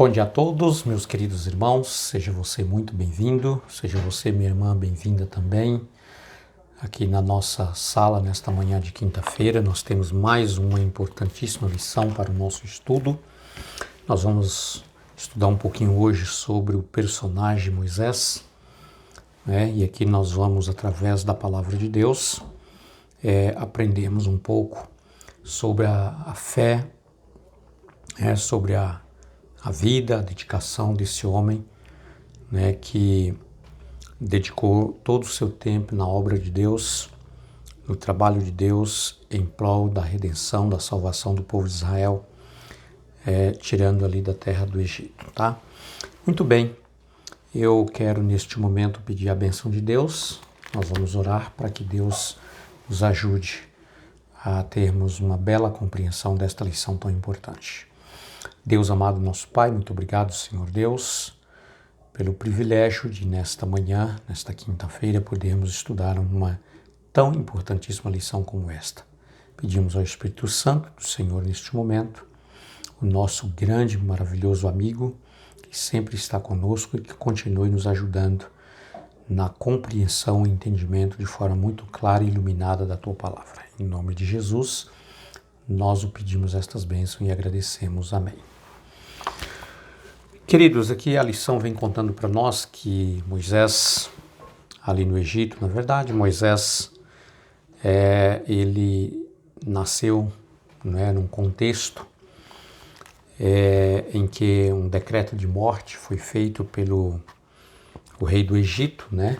Bom dia a todos, meus queridos irmãos, seja você muito bem-vindo, seja você, minha irmã, bem-vinda também. Aqui na nossa sala, nesta manhã de quinta-feira, nós temos mais uma importantíssima lição para o nosso estudo. Nós vamos estudar um pouquinho hoje sobre o personagem Moisés, né? E aqui nós vamos, através da palavra de Deus, aprendermos um pouco sobre a fé, sobre a vida, a dedicação desse homem, né, que dedicou todo o seu tempo na obra de Deus, no trabalho de Deus em prol da redenção, da salvação do povo de Israel, tirando ali da terra do Egito, tá? Muito bem, eu quero neste momento pedir a bênção de Deus. Nós vamos orar para que Deus nos ajude a termos uma bela compreensão desta lição tão importante. Deus amado, nosso Pai, muito obrigado, Senhor Deus, pelo privilégio de, nesta manhã, nesta quinta-feira, podermos estudar uma tão importantíssima lição como esta. Pedimos ao Espírito Santo do Senhor neste momento, o nosso grande, maravilhoso amigo, que sempre está conosco e que continue nos ajudando na compreensão e entendimento de forma muito clara e iluminada da Tua Palavra. Em nome de Jesus, nós o pedimos estas bênçãos e agradecemos. Amém. Queridos, aqui a lição vem contando para nós que Moisés, ali no Egito, na verdade, Moisés, ele nasceu, né, num contexto em que um decreto de morte foi feito pelo o rei do Egito, né,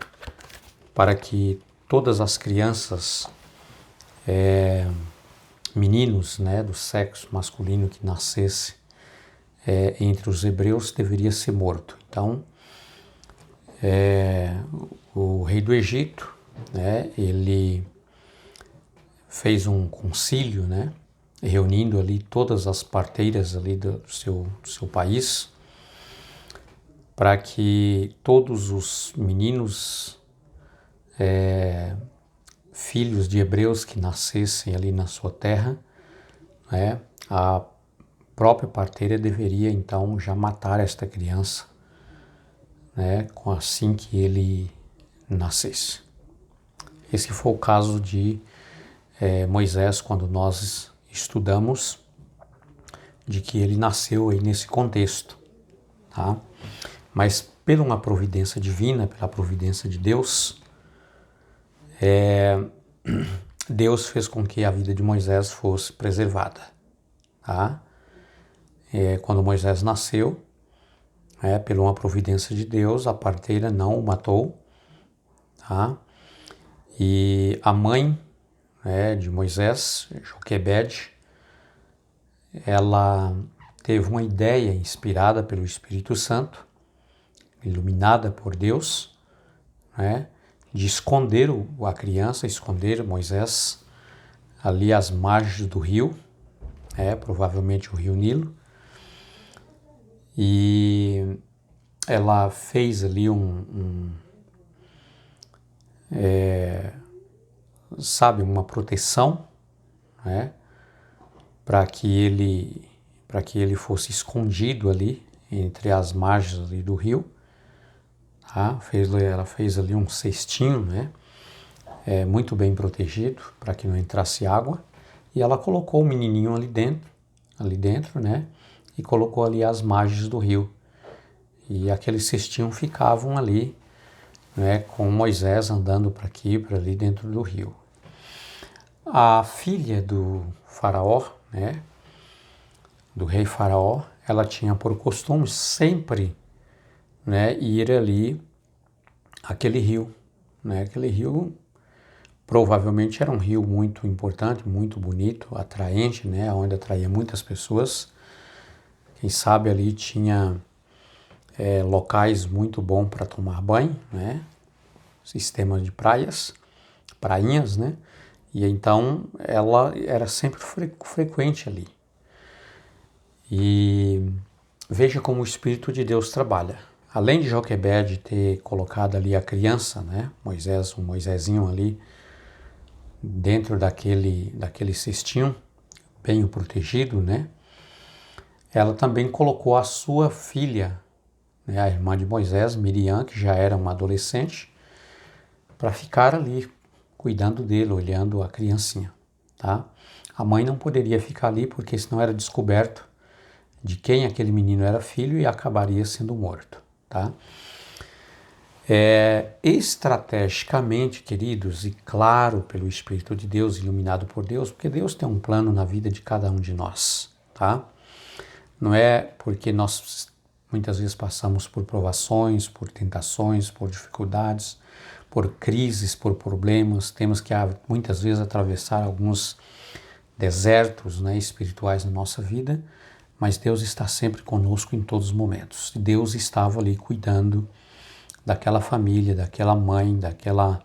para que todas as crianças, meninos, né, do sexo masculino que nascesse entre os hebreus deveria ser morto. Então, o rei do Egito, né, ele fez um concílio, né, reunindo ali todas as parteiras ali do seu país, para que todos os meninos, filhos de hebreus que nascessem ali na sua terra, né, a própria parteira deveria então já matar esta criança, né, assim que ele nascesse. Esse foi o caso de Moisés, quando nós estudamos de que ele nasceu aí nesse contexto, tá? Mas pela uma providência divina, pela providência de Deus, Deus fez com que a vida de Moisés fosse preservada, tá? Quando Moisés nasceu, por uma providência de Deus, a parteira não o matou, tá? E a mãe, de Moisés, Joquebede, ela teve uma ideia inspirada pelo Espírito Santo, iluminada por Deus, de esconder a criança, esconder Moisés ali às margens do rio, provavelmente o rio Nilo, e ela fez ali uma proteção, para que ele fosse escondido ali entre as margens ali do rio, tá? Ela fez ali um cestinho, muito bem protegido para que não entrasse água, e ela colocou o menininho ali dentro, e colocou ali as margens do rio. E aqueles cestinhos ficavam ali, com Moisés andando para aqui e para ali dentro do rio. A filha do faraó, do rei faraó, ela tinha por costume sempre, ir ali aquele rio, Aquele rio provavelmente era um rio muito importante, muito bonito, atraente, onde atraía muitas pessoas. Quem sabe ali tinha locais muito bons para tomar banho, sistema de prainhas, e então ela era sempre frequente ali. E veja como o Espírito de Deus trabalha. Além de Joquebede ter colocado ali a criança, Moisés, um Moisésinho ali, dentro daquele cestinho, bem protegido, ela também colocou a sua filha, né, a irmã de Moisés, Miriam, que já era uma adolescente, para ficar ali cuidando dele, olhando a criancinha, tá? A mãe não poderia ficar ali porque senão era descoberto de quem aquele menino era filho e acabaria sendo morto, tá? Estrategicamente, queridos, e claro, pelo Espírito de Deus, iluminado por Deus, porque Deus tem um plano na vida de cada um de nós, tá? Não é porque nós muitas vezes passamos por provações, por tentações, por dificuldades, por crises, por problemas, temos que muitas vezes atravessar alguns desertos, né, espirituais na nossa vida, mas Deus está sempre conosco em todos os momentos. Deus estava ali cuidando daquela família, daquela mãe, daquela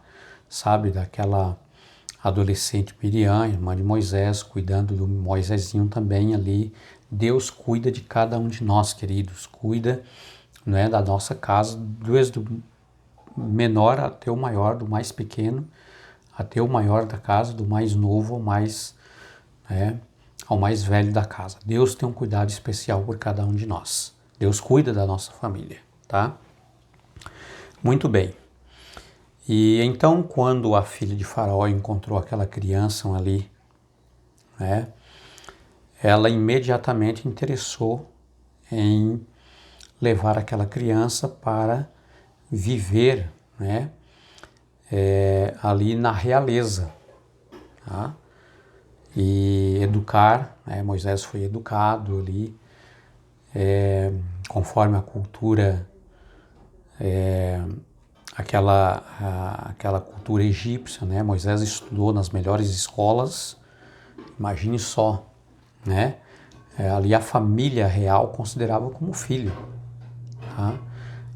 adolescente Miriam, irmã de Moisés, cuidando do Moisésinho também ali. Deus cuida de cada um de nós, queridos, cuida, né, da nossa casa, desde o menor até o maior, do mais pequeno até o maior da casa, do mais novo ao mais velho da casa. Deus tem um cuidado especial por cada um de nós. Deus cuida da nossa família, tá? Muito bem. E então, quando a filha de Faraó encontrou aquela criança ali, né, ela imediatamente interessou em levar aquela criança para viver, né, ali na realeza, tá? E educar, né, Moisés foi educado ali, conforme a cultura, aquela cultura egípcia, né? Moisés estudou nas melhores escolas, imagine só, né? Ali a família real considerava como filho, tá?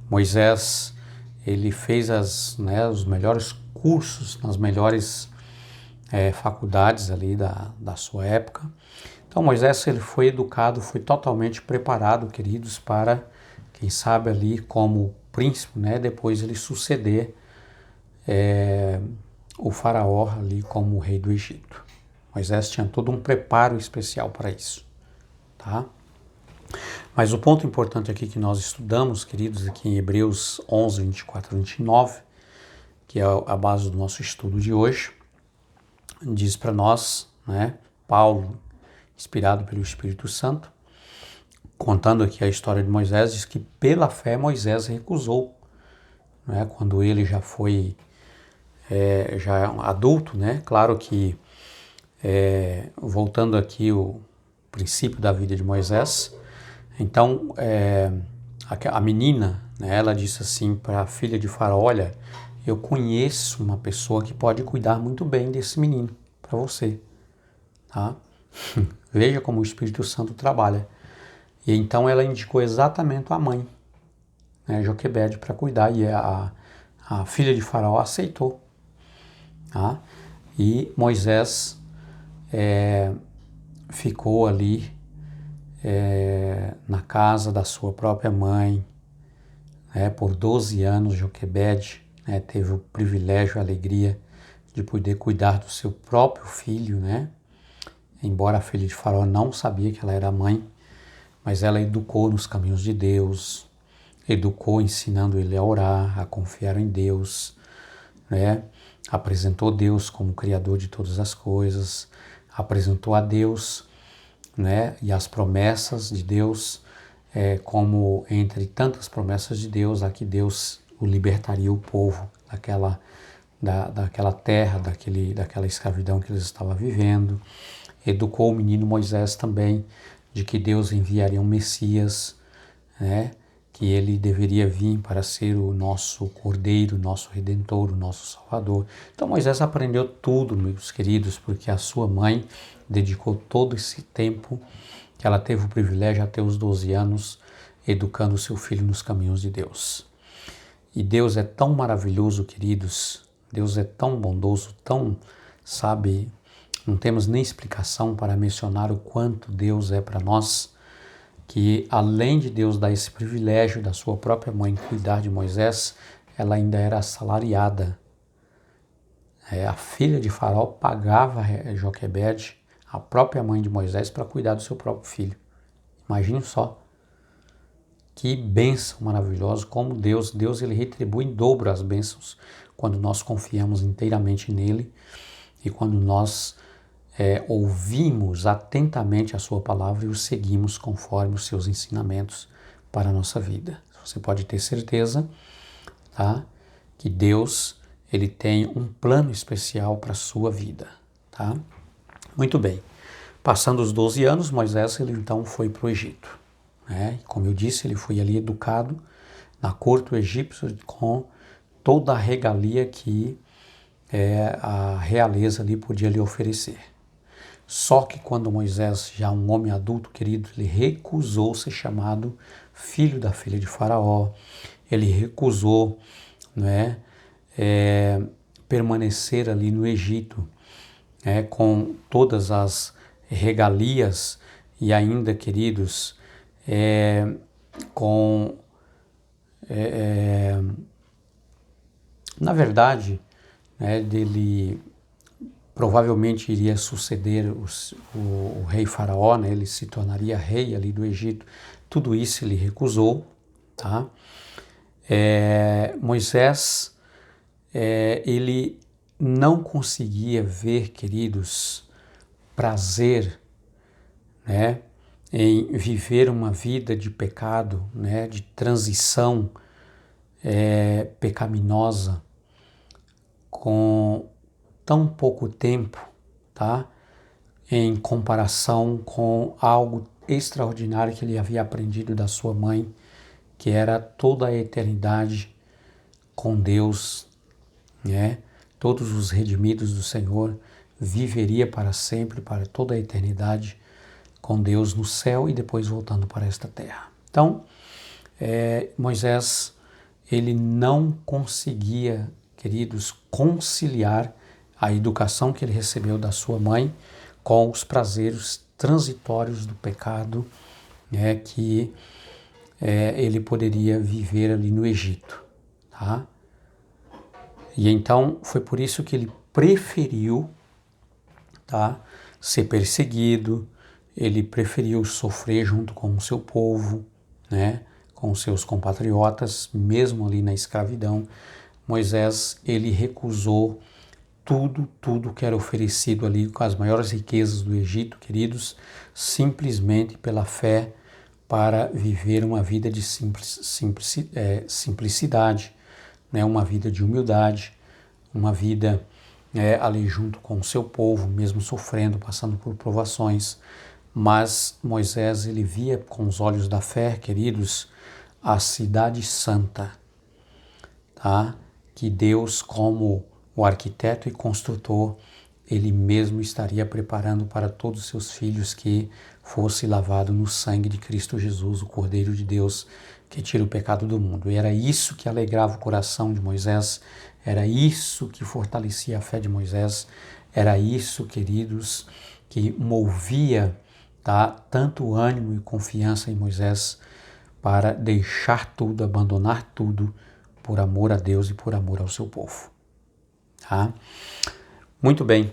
Moisés, ele fez os melhores cursos nas melhores faculdades ali da sua época. Então Moisés, ele foi educado, foi totalmente preparado, queridos, para, quem sabe ali como príncipe, né? Depois ele suceder o faraó ali como o rei do Egito. Moisés tinha todo um preparo especial para isso, tá? Mas o ponto importante aqui que nós estudamos, queridos, aqui em Hebreus 11, 24 e 29, que é a base do nosso estudo de hoje, diz para nós, né, Paulo, inspirado pelo Espírito Santo, contando aqui a história de Moisés, diz que pela fé Moisés recusou, né, quando ele já foi já adulto, né? Claro que, voltando aqui o princípio da vida de Moisés, então a menina, né, ela disse assim para a filha de Faraó: olha, eu conheço uma pessoa que pode cuidar muito bem desse menino para você, tá? Veja como o Espírito Santo trabalha. E então ela indicou exatamente a mãe, né, Joquebede, para cuidar, e a filha de Faraó aceitou, tá? E Moisés ficou ali na casa da sua própria mãe, né, por 12 anos. Joquebede, né, teve o privilégio, a alegria de poder cuidar do seu próprio filho, né? Embora a filha de Faraó não sabia que ela era mãe, mas ela educou nos caminhos de Deus, educou ensinando ele a orar, a confiar em Deus, né? Apresentou Deus como Criador de todas as coisas, apresentou a Deus, né, e as promessas de Deus, como entre tantas promessas de Deus, a que Deus o libertaria o povo daquela terra, daquela escravidão que eles estavam vivendo. Educou o menino Moisés também de que Deus enviaria um Messias, né, que ele deveria vir para ser o nosso Cordeiro, o nosso Redentor, o nosso Salvador. Então Moisés aprendeu tudo, meus queridos, porque a sua mãe dedicou todo esse tempo que ela teve o privilégio até os 12 anos, educando seu filho nos caminhos de Deus. E Deus é tão maravilhoso, queridos, Deus é tão bondoso, tão, sabe, não temos nem explicação para mencionar o quanto Deus é para nós, que além de Deus dar esse privilégio da sua própria mãe cuidar de Moisés, ela ainda era assalariada. A filha de Faraó pagava Joquebede, a própria mãe de Moisés, para cuidar do seu próprio filho. Imagine só, que bênção maravilhosa, como Deus ele retribui em dobro as bênçãos quando nós confiamos inteiramente nele e quando nós ouvimos atentamente a sua palavra e o seguimos conforme os seus ensinamentos para a nossa vida. Você pode ter certeza, tá, que Deus ele tem um plano especial para a sua vida, tá? Muito bem. Passando os 12 anos, Moisés ele então foi para o Egito. Como eu disse, ele foi ali educado na corte egípcia com toda a regalia que a realeza ali podia lhe oferecer. Só que quando Moisés, já um homem adulto, querido, ele recusou ser chamado filho da filha de Faraó, ele recusou, permanecer ali no Egito, com todas as regalias e ainda, queridos, na verdade, dele provavelmente iria suceder o rei Faraó, ele se tornaria rei ali do Egito. Tudo isso ele recusou, tá? Moisés, ele não conseguia ver, queridos, prazer, em viver uma vida de pecado, de transição pecaminosa com tão pouco tempo, tá? Em comparação com algo extraordinário que ele havia aprendido da sua mãe, que era toda a eternidade com Deus, Todos os redimidos do Senhor viveria para sempre, para toda a eternidade com Deus no céu e depois voltando para esta terra. Então, Moisés, ele não conseguia, queridos, conciliar a educação que ele recebeu da sua mãe com os prazeres transitórios do pecado, que ele poderia viver ali no Egito, tá? E então foi por isso que ele preferiu, tá, ser perseguido, ele preferiu sofrer junto com o seu povo, com os seus compatriotas, mesmo ali na escravidão. Moisés, ele recusou tudo que era oferecido ali com as maiores riquezas do Egito, queridos, simplesmente pela fé para viver uma vida de simplicidade, uma vida de humildade, uma vida ali junto com o seu povo, mesmo sofrendo, passando por provações. Mas Moisés, ele via com os olhos da fé, queridos, a cidade santa, tá? Que Deus, como o arquiteto e construtor, ele mesmo estaria preparando para todos os seus filhos que fosse lavado no sangue de Cristo Jesus, o Cordeiro de Deus, que tira o pecado do mundo. E era isso que alegrava o coração de Moisés, era isso que fortalecia a fé de Moisés, era isso, queridos, que movia, tá, tanto ânimo e confiança em Moisés para deixar tudo, abandonar tudo, por amor a Deus e por amor ao seu povo. Tá? Muito bem.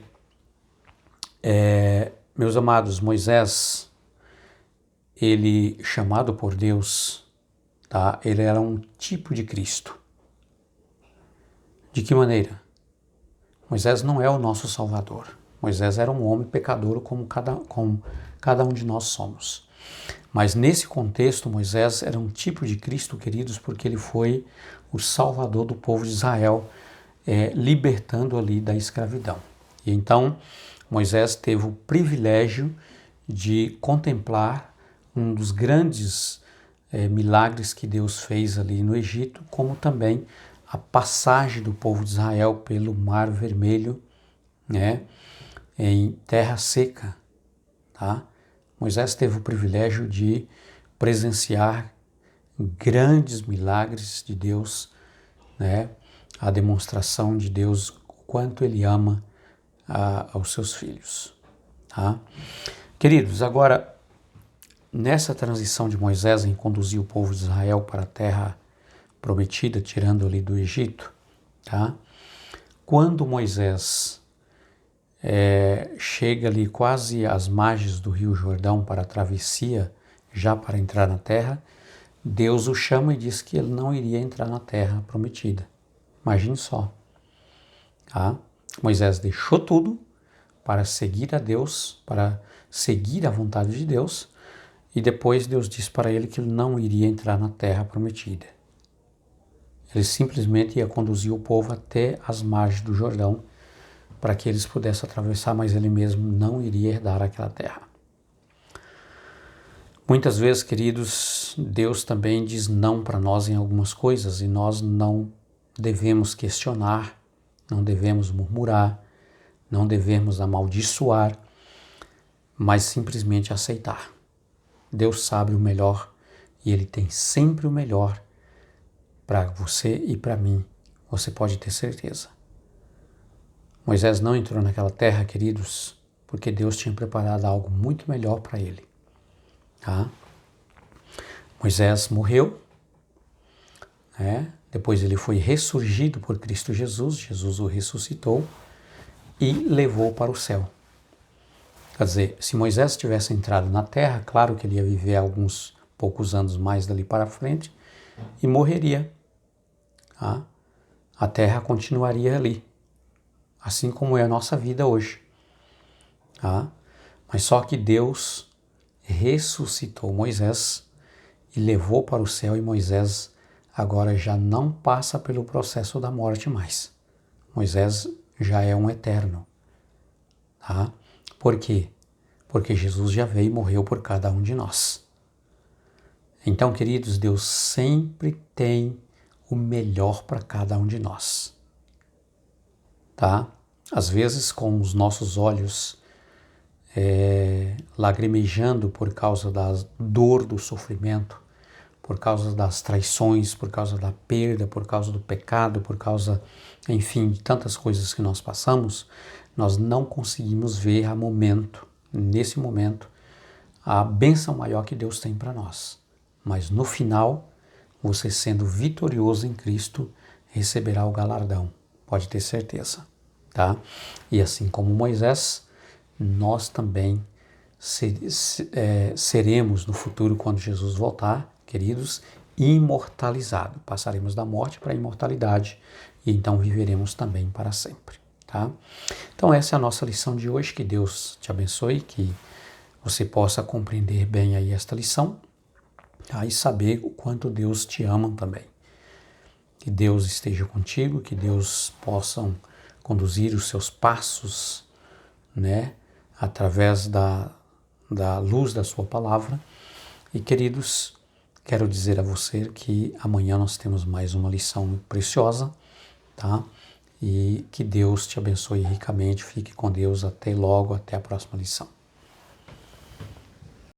Meus amados, Moisés, ele, chamado por Deus, tá? Ele era um tipo de Cristo. De que maneira? Moisés não é o nosso Salvador. Moisés era um homem pecador como cada um de nós somos. Mas nesse contexto, Moisés era um tipo de Cristo, queridos, porque ele foi o Salvador do povo de Israel, libertando ali da escravidão. E então, Moisés teve o privilégio de contemplar um dos grandes milagres que Deus fez ali no Egito, como também a passagem do povo de Israel pelo Mar Vermelho, em terra seca, tá? Moisés teve o privilégio de presenciar grandes milagres de Deus, a demonstração de Deus, o quanto Ele ama aos seus filhos. Tá? Queridos, agora, nessa transição de Moisés em conduzir o povo de Israel para a terra prometida, tirando ali do Egito, tá? Quando Moisés chega ali quase às margens do Rio Jordão para a travessia, já para entrar na terra, Deus o chama e diz que ele não iria entrar na terra prometida. Imagine só. Tá? Moisés deixou tudo para seguir a Deus, para seguir a vontade de Deus, e depois Deus disse para ele que ele não iria entrar na terra prometida. Ele simplesmente ia conduzir o povo até as margens do Jordão para que eles pudessem atravessar, mas ele mesmo não iria herdar aquela terra. Muitas vezes, queridos, Deus também diz não para nós em algumas coisas e nós não devemos questionar, não devemos murmurar, não devemos amaldiçoar, mas simplesmente aceitar. Deus sabe o melhor e Ele tem sempre o melhor para você e para mim, você pode ter certeza. Moisés não entrou naquela terra, queridos, porque Deus tinha preparado algo muito melhor para ele. Tá? Moisés morreu, né? Depois ele foi ressurgido por Cristo Jesus, Jesus o ressuscitou e levou para o céu. Quer dizer, se Moisés tivesse entrado na terra, claro que ele ia viver alguns poucos anos mais dali para frente e morreria. Tá? A terra continuaria ali, assim como é a nossa vida hoje. Tá? Mas só que Deus ressuscitou Moisés e levou para o céu, e Moisés agora já não passa pelo processo da morte mais. Moisés já é um eterno. Tá? Por quê? Porque Jesus já veio e morreu por cada um de nós. Então, queridos, Deus sempre tem o melhor para cada um de nós. Tá? Às vezes, com os nossos olhos lagrimejando por causa da dor do sofrimento, por causa das traições, por causa da perda, por causa do pecado, por causa, enfim, de tantas coisas que nós passamos, nós não conseguimos ver nesse momento, a bênção maior que Deus tem para nós. Mas no final, você sendo vitorioso em Cristo, receberá o galardão, pode ter certeza. Tá? E assim como Moisés, nós também seremos no futuro, quando Jesus voltar, queridos, imortalizados. Passaremos da morte para a imortalidade e então viveremos também para sempre. Tá? Então essa é a nossa lição de hoje. Que Deus te abençoe, que você possa compreender bem aí esta lição, tá? E saber o quanto Deus te ama também. Que Deus esteja contigo, que Deus possa conduzir os seus passos, né, através da luz da sua palavra. E, queridos, quero dizer a você que amanhã nós temos mais uma lição preciosa, tá? E que Deus te abençoe ricamente. Fique com Deus. Até logo, até a próxima lição.